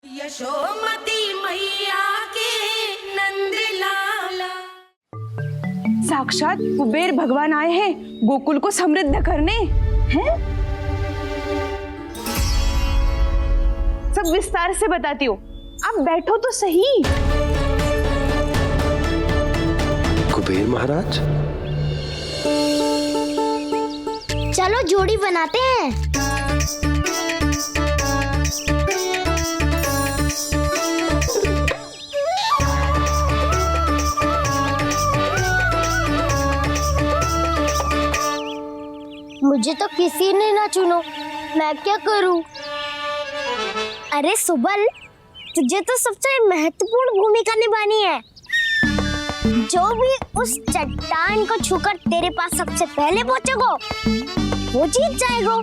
यशोमती मैया के नंद लाला। साक्षात कुबेर भगवान आए हैं गोकुल को समृद्ध करने हैं। सब विस्तार से बताती हूँ, आप बैठो तो सही। कुबेर महाराज, चलो जोड़ी बनाते हैं। मुझे तो किसी ने ना चुनो, मैं क्या करूं? अरे सुबल, तुझे तो सबसे महत्वपूर्ण भूमिका निभानी है। जो भी उस चट्टान को छूकर तेरे पास सबसे पहले पहुंचेगा वो जीत जाएगा।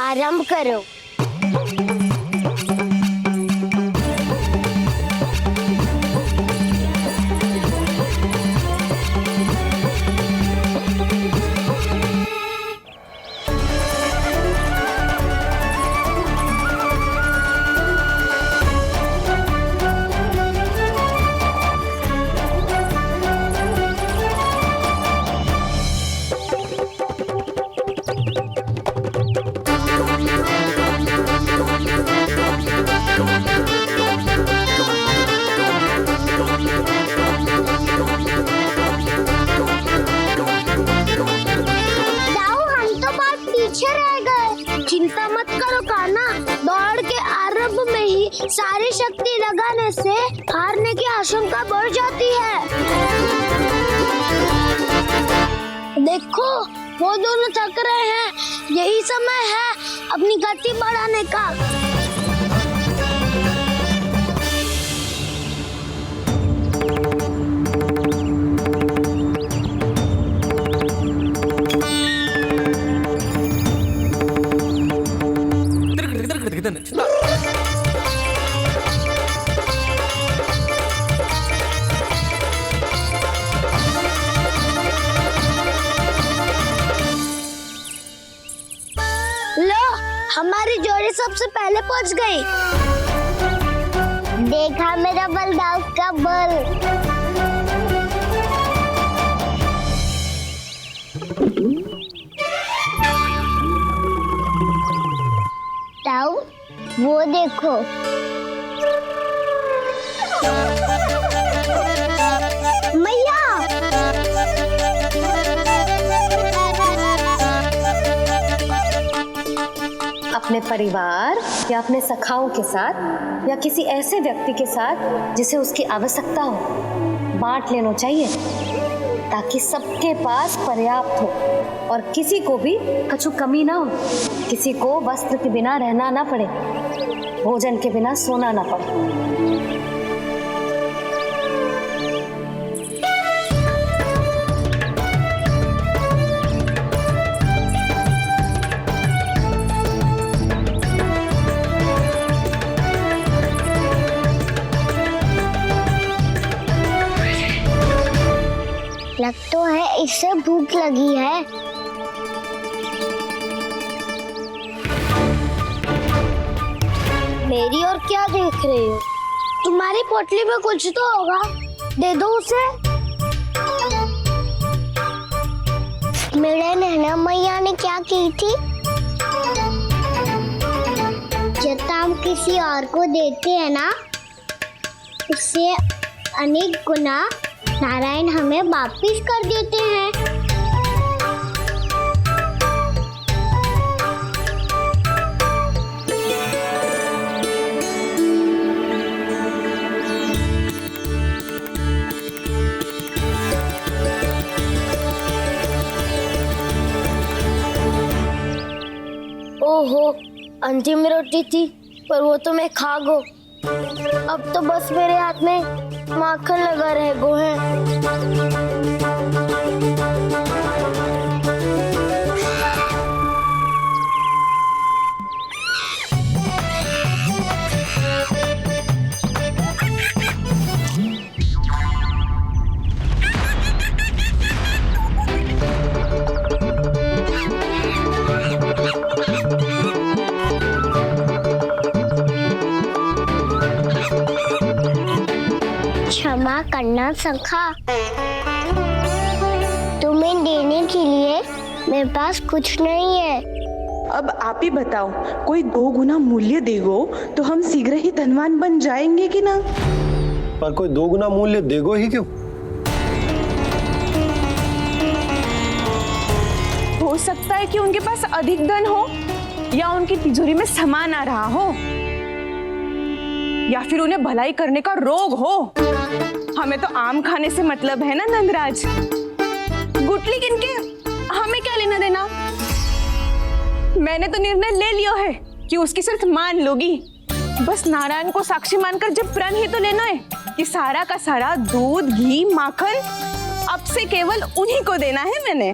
आरंभ करो। चिंता मत करो कान्हा, दौड़ के आरंभ में ही सारी शक्ति लगाने से हारने की आशंका बढ़ जाती है। देखो वो दोनों थक रहे हैं, यही समय है अपनी गति बढ़ाने का। लो, हमारी जोड़ी सबसे पहले पहुंच गई। देखा मेरा बलदाव का बल। ताऊ, वो देखो। मैया, अपने परिवार या अपने सखाओं के साथ या किसी ऐसे व्यक्ति के साथ जिसे उसकी आवश्यकता हो, बांट लेना चाहिए ताकि सबके पास पर्याप्त हो और किसी को भी कछु कमी ना हो, किसी को वस्त्र के बिना रहना ना पड़े, भोजन के बिना सोना ना पड़े। लग तो है इससे भूख लगी है। मेरी और क्या देख रहे हो? तुम्हारी पोटली में कुछ तो होगा, दे दो उसे। मेरे नैना मैया ने क्या की थी? जब हम किसी और को देते हैं ना, उससे अनेक गुना नारायण हमें वापिस कर देते हैं। ओहो, अंतिम रोटी थी पर वो तो मैं खा गो। अब तो बस मेरे हाथ में माखन लगा रह गो है। हाँ सखा, तुम्हें देने के लिए मेरे पास कुछ नहीं है। अब आप ही बताओ, कोई 2 गुना मूल्य देगो तो हम शीघ्र ही धनवान बन जाएंगे कि ना? पर कोई 2 गुना मूल्य देगो ही क्यों? हो सकता है कि उनके पास अधिक धन हो, या उनकी तिजोरी में सामान आ रहा हो, या फिर उन्हें भलाई करने का रोग हो। हमें तो आम खाने से मतलब है ना नंदराज। गुटली किनके, हमें क्या लेना देना। मैंने तो निर्णय ले लिया है कि उसकी सिर्फ मान लोगी। बस नारायण को साक्षी मानकर जब प्रण ही तो लेना है कि सारा का सारा दूध, घी, माखन अब से केवल उन्हीं को देना है मैंने।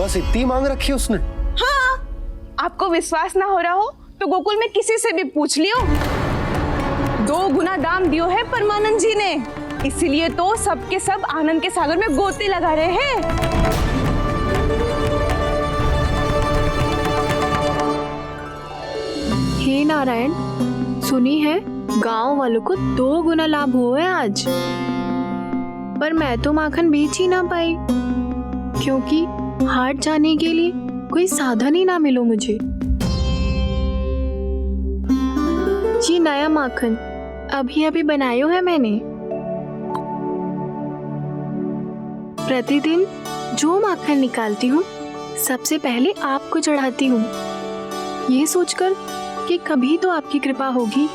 बस इतनी मांग रखी उसने? हाँ, आपको विश्वास ना हो रहा हो तो गोकुल में किसी से भी पूछ लियो। 2 गुना दाम दियो है परमानंद जी ने, इसीलिए तो सबके सब आनंद के सागर में गोते लगा रहे हैं। हे नारायण, सुनी है गांव वालों को 2 गुना लाभ हुआ है आज, पर मैं तो माखन बेच ही ना पाई क्योंकि हाट जाने के लिए कोई साधन ही ना मिलो मुझे। ये नया माखन अभी अभी बनायो है मैंने। प्रतिदिन जो माखन निकालती हूँ सबसे पहले आपको चढ़ाती हूँ, ये सोचकर कि कभी तो आपकी कृपा होगी।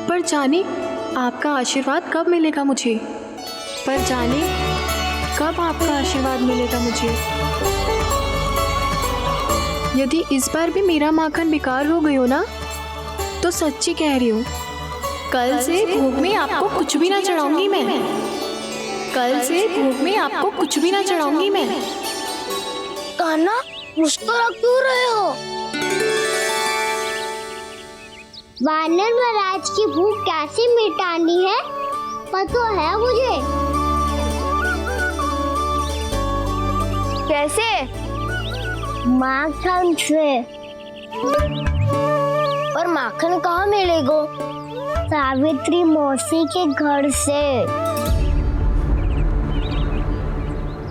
पर जाने आपका आशीर्वाद कब मिलेगा मुझे, पर जाने कब आपका आशीर्वाद मिलेगा मुझे। यदि इस बार भी मेरा माखन बेकार हो गयो ना, तो सच्ची कह रही हूँ, कल से भोग में आपको कुछ भी ना चढ़ाऊंगी मैं। कल से भोग में आपको कुछ भी ना चढ़ाऊंगी मैं। कान्हा, मुस्कुरा क्यों रहे हो? वानर महाराज की भूख कैसे मिटानी है पता है मुझे। कैसे? माखन से। और माखन कहाँ मिलेगा? सावित्री मौसी के घर से।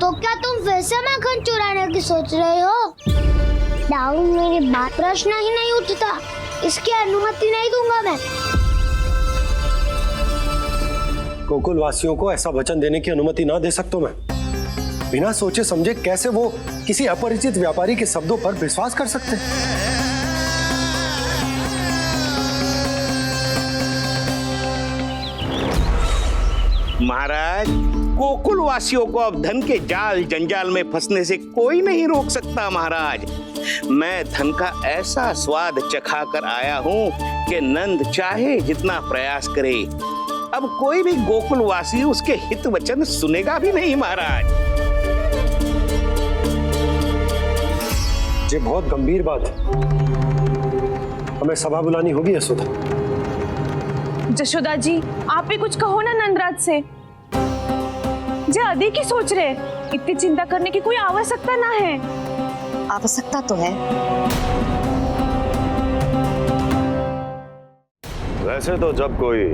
तो क्या तुम वैसे माखन चुराने की सोच रहे हो? दाऊ, मेरी बात प्रश्न ही नहीं उठता, इसकी अनुमति नहीं दूंगा मैं। गोकुल वासियों को ऐसा वचन देने की अनुमति ना दे सकता मैं। बिना सोचे समझे कैसे वो किसी अपरिचित व्यापारी के शब्दों पर विश्वास कर सकते हैं? महाराज, गोकुल वासियों को अब धन के जाल जंजाल में फंसने से कोई नहीं रोक सकता। महाराज, मैं धन का ऐसा स्वाद चखा कर आया हूँ कि नंद चाहे जितना प्रयास करे, अब कोई भी गोकुल वासी उसके हित वचन सुनेगा भी नहीं। महाराज, ये बहुत गंभीर बात है, हमें सभा बुलानी होगी यशोदा। जशोदा जी, आप भी कुछ कहो ना नंदराज से। जे अधिक ही सोच रहे, इतनी चिंता करने की कोई आवश्यकता ना है। आवश्यकता तो है। वैसे तो जब कोई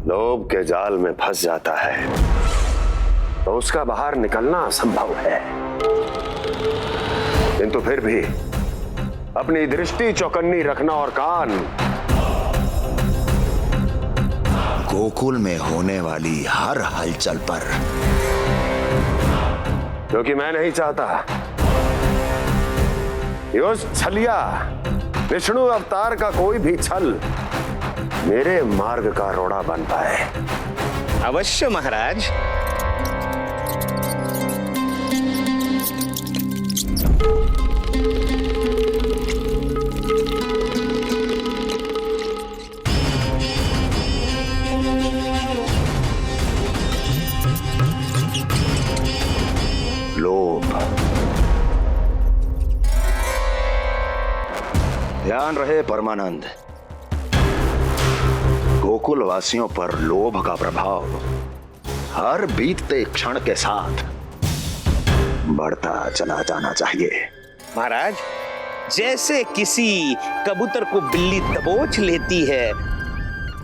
लोभ के जाल में फंस जाता है तो उसका बाहर निकलना असंभव है, किंतु फिर भी अपनी दृष्टि चौकन्नी रखना और कान गोकुल में होने वाली हर हलचल पर, क्योंकि मैं नहीं चाहता कि उस छलिया विष्णु अवतार का कोई भी छल मेरे मार्ग का रोड़ा बन पाए। अवश्य महाराज। लोभ। ध्यान रहे परमानंद, गोकुल वासियों पर लोभ का प्रभाव हर बीतते क्षण के साथ बढ़ता चला जाना चाहिए। महाराज, जैसे किसी कबूतर को बिल्ली दबोच लेती है,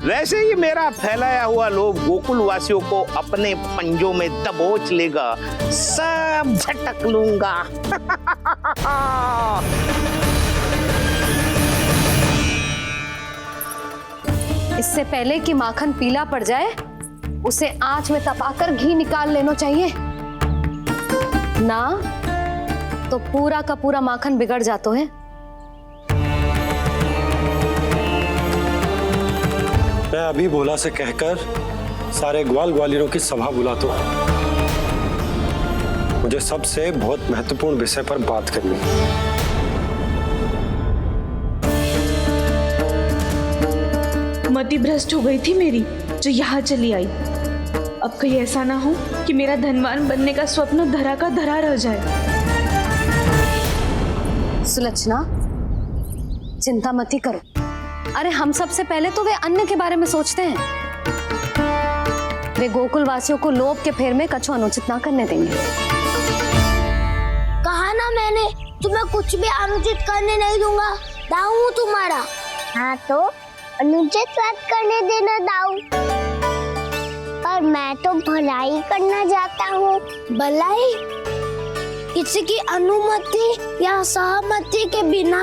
वैसे ही मेरा फैलाया हुआ लोभ गोकुल वासियों को अपने पंजों में दबोच लेगा, सब झटक लूंगा। इससे पहले कि माखन पीला पड़ जाए, उसे आंच में तपाकर घी निकाल लेना चाहिए, ना तो पूरा का पूरा माखन बिगड़ जाता है। मैं अभी भोला से कहकर सारे ग्वाल ग्वालियरों की सभा बुलाता हूं। मुझे सबसे बहुत महत्वपूर्ण विषय पर बात करनी है। मति भ्रष्ट हो गई थी मेरी, जो यहाँ चली आई। अब कहीं ऐसा ना हो कि मेरा धनवान बनने का स्वप्न धरा का धरा रह जाए। सुलक्षणा, चिंता मत ही करो। अरे हम सबसे पहले तो वे अन्न के बारे में सोचते हैं। वे गोकुल वासियों को लोभ के फेर में कछु अनुचित ना करने देंगे। कहा ना मैंने, तुम्हें कुछ भी अनुचित करने नहीं दूंगा। दाऊ हूँ तुम्हारा। हाँ तो अनुचित बात करने देना दाऊ। पर मैं तो भलाई करना चाहता हूँ। भलाई? किसी की अनुमति या सहमति के बिना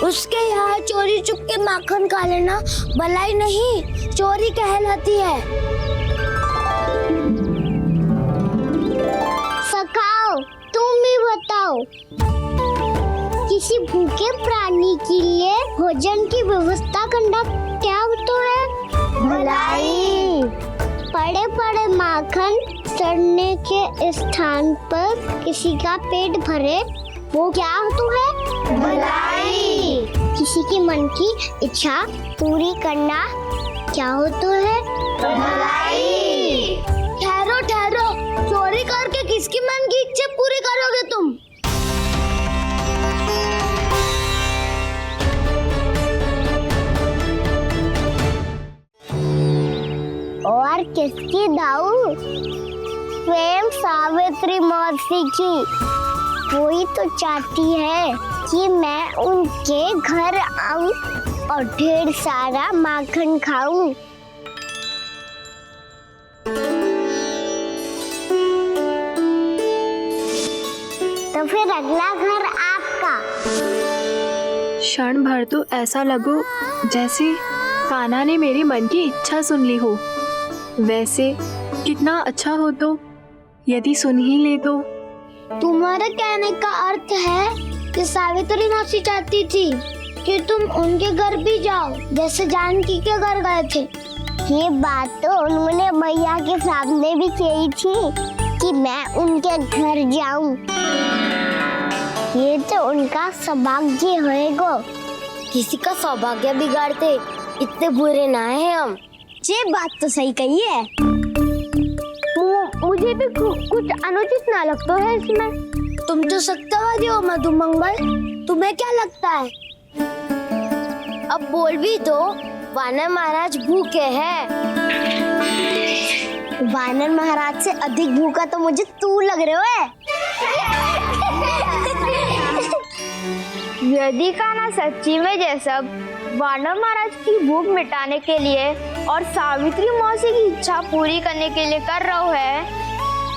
उसके यहाँ चोरी चुप के माखन खा लेना भलाई नहीं, चोरी कहलाती है। सखाओ, तुम ही बताओ, किसी भूखे प्राणी के लिए भोजन की व्यवस्था करना क्या होता है? भलाई। पड़े पड़े माखन चढ़ने के स्थान पर किसी का पेट भरे, वो क्या होता है? भलाई। किसी के मन की इच्छा पूरी करना क्या होता है? भलाई। ठहरो ठहरो, चोरी करके किसकी मन की इच्छा पूरी करोगे तुम? और किसकी दाऊ? स्वयं सावित्री मौसी की। वही तो चाहती है कि मैं उनके घर आऊं और ढेर सारा माखन खाऊं। तो फिर अगला घर आपका। क्षण भर तो ऐसा लगो जैसे कान्हा ने मेरे मन की इच्छा सुन ली हो। वैसे कितना अच्छा हो तो यदि सुन ही ले तो। तुम्हारे कहने का अर्थ है कि सावित्री मौसी चाहती थी कि तुम उनके घर भी जाओ, जैसे जानकी के घर गए थे। ये बात तो उन्होंने भैया के सामने भी कही थी कि मैं उनके घर जाऊं। ये तो उनका सौभाग्य होएगा। किसी का सौभाग्य बिगाड़ते इतने बुरे ना है हम। ये बात तो सही कही है। मुझे भी कुछ अनुचित ना लगता है इसमें। तुम तो सत्यवादी हो मधुमंगल, तुम्हें क्या लगता है? अब बोल भी दो, वानर महाराज भूखे हैं। वानर महाराज से अधिक भूखा तो मुझे तू लग रहे हो है। यदि कान्हा सच्ची में जैसा वानर महाराज की भूख मिटाने के लिए और सावित्री मौसी की इच्छा पूरी करने के लिए कर रहा है,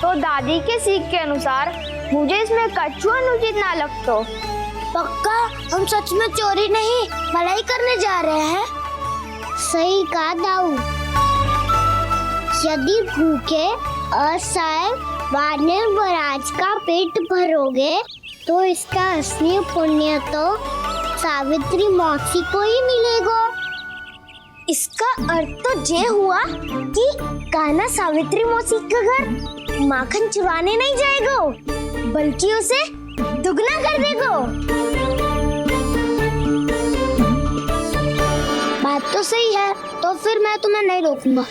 तो दादी के सीख के अनुसार मुझे इसमें कछु अनुचित ना लगता। पक्का हम सच में चोरी नहीं भलाई करने जा रहे हैं। सही कहा दाऊ। यदि भूखे असहाय वानर महाराज का पेट भरोगे तो इसका असली पुण्य तो सावित्री मौसी को ही मिलेगा। इसका अर्थ तो ये हुआ कि कान्हा सावित्री मौसी का घर माखन चुराने नहीं जाएगा, बल्कि उसे दुगना कर देगा। बात तो सही है, तो फिर मैं तुम्हें नहीं रोकूंगा।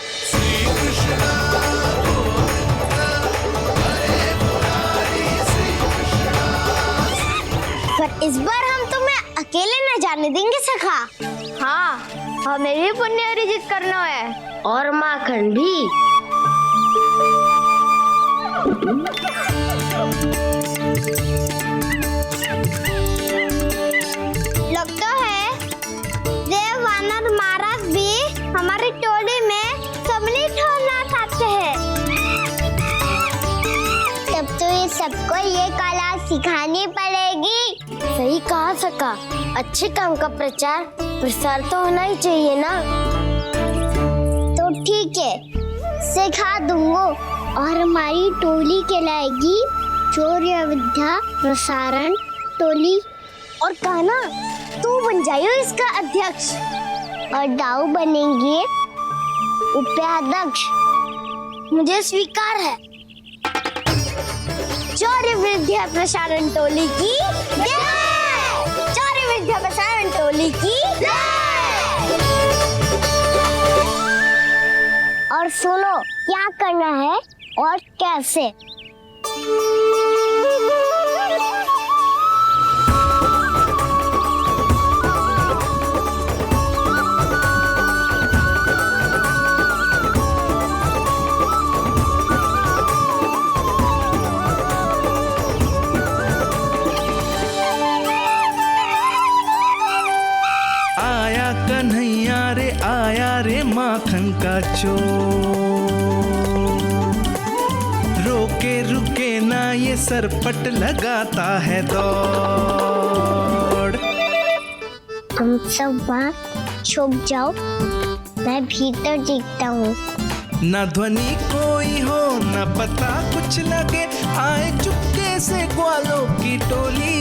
पर इस बार हम तुम्हें अकेले न जाने देंगे सखा। हाँ, हमें भी पुण्य अर्जित करना है और माखन भी। लगता है देव वानर महाराज भी हमारी टोली सही कहा सका, अच्छे काम का प्रचार प्रसार तो होना ही चाहिए ना। तो ठीक है, सिखा दूंगा और हमारी टोली कहलाएगी शौर्य विद्या प्रसारण टोली। और कान्हा तू बन जाइयो इसका अध्यक्ष और दाऊ बनेंगे उपाध्यक्ष। मुझे स्वीकार है। शौर्य विद्या प्रसारण टोली की जय! शौर्य विद्या प्रसारण टोली की जय! और सुनो क्या करना है और कैसे। आया रे माखन का चोर, रोके रुके ना ये सरपट लगाता है दौड़। तुम सब वहाँ छुप जाओ, मैं भीतर देखता हूँ। न ध्वनि कोई हो न पता कुछ लगे, आए चुपके से ग्वालों की टोली।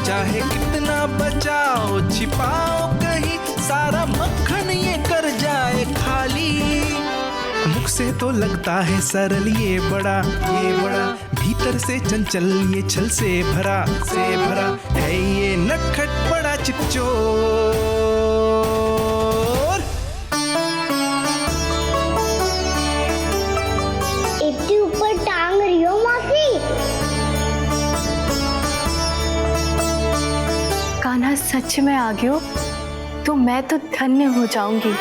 चाहे कितना बचाओ छिपाओ कहीं, सारा मक्खन ये कर जाए खाली। मुख से तो लगता है सरल ये बड़ा भीतर से चंचल ये छल से भरा है ये नटखट बड़ा चिपचोर। इतनी ऊपर टांग रही हो माफी। कान्हा सच में आ गयो तो मैं तो धन्य हो जाऊंगी।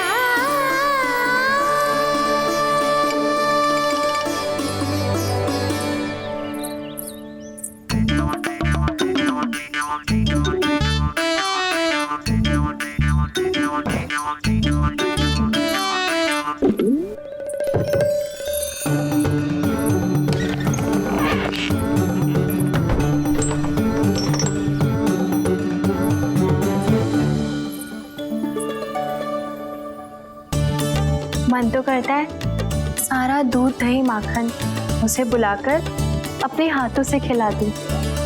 मन तो करता है सारा दूध दही माखन उसे बुलाकर अपने हाथों से खिला दूं।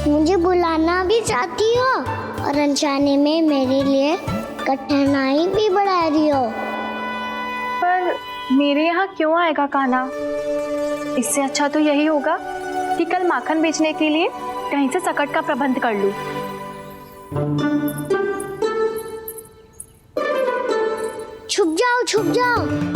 मुझे बुलाना भी चाहती हो और अनजाने में मेरे लिए कठिनाई भी बढ़ा रही हो। पर मेरे यहाँ क्यों आएगा कान्हा? इससे अच्छा तो यही होगा कि कल माखन बेचने के लिए कहीं से सकट का प्रबंध कर लूं। छुप जाओ छुप जाओ।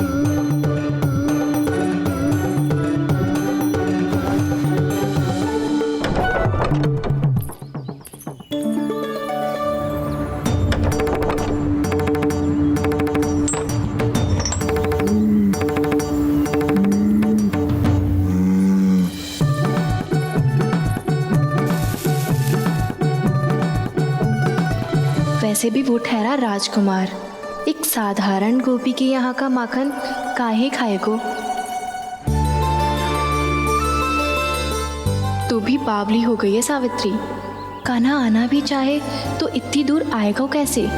वैसे भी वो ठहरा राजकुमार, एक साधारण गोपी के यहाँ का माखन काहे खाएगो। तू भी बावली हो गई है सावित्री। कान्हा आना भी चाहे तो इतनी दूर आएगा कैसे?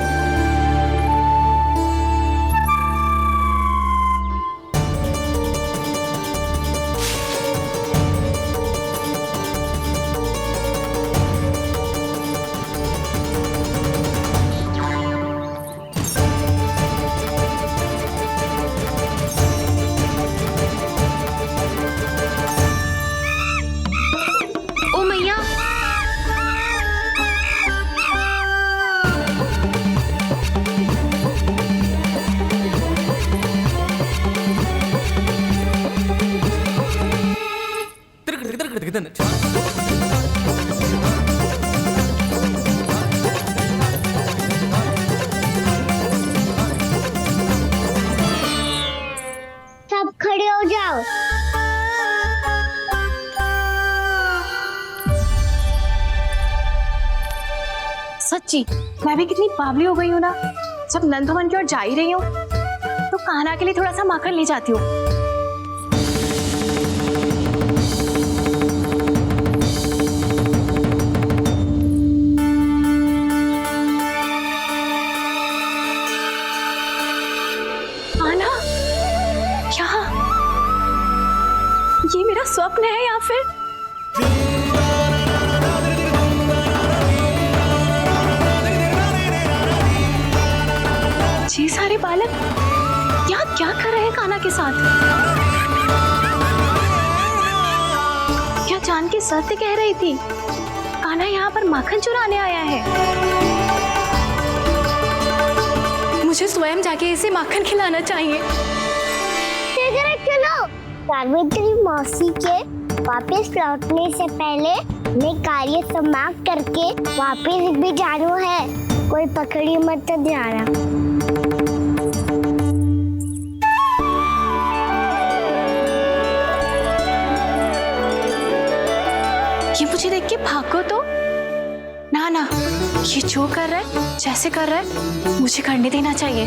सब खड़े हो जाओ। सच्ची मैं भी कितनी बावली हो गई हूँ ना। जब नंद भवन की ओर जा ही रही हूँ तो कान्हा के लिए थोड़ा सा माखन ले जाती हूँ। बालक यहाँ क्या कर रहे हैं कान्हा के साथ? क्या जानकी सत्य कह रही थी? कान्हा यहाँ पर माखन चुराने आया है। मुझे स्वयं जाके इसे माखन खिलाना चाहिए। चलो, सावित्री मौसी के वापस लौटने से पहले मैं कार्य समाप्त करके वापस भी जाना है। कोई पकड़ी मत जाना। ये मुझे देख के भागो तो ना, ये जो कर रहा है, जैसे कर रहा है, मुझे करने देना चाहिए।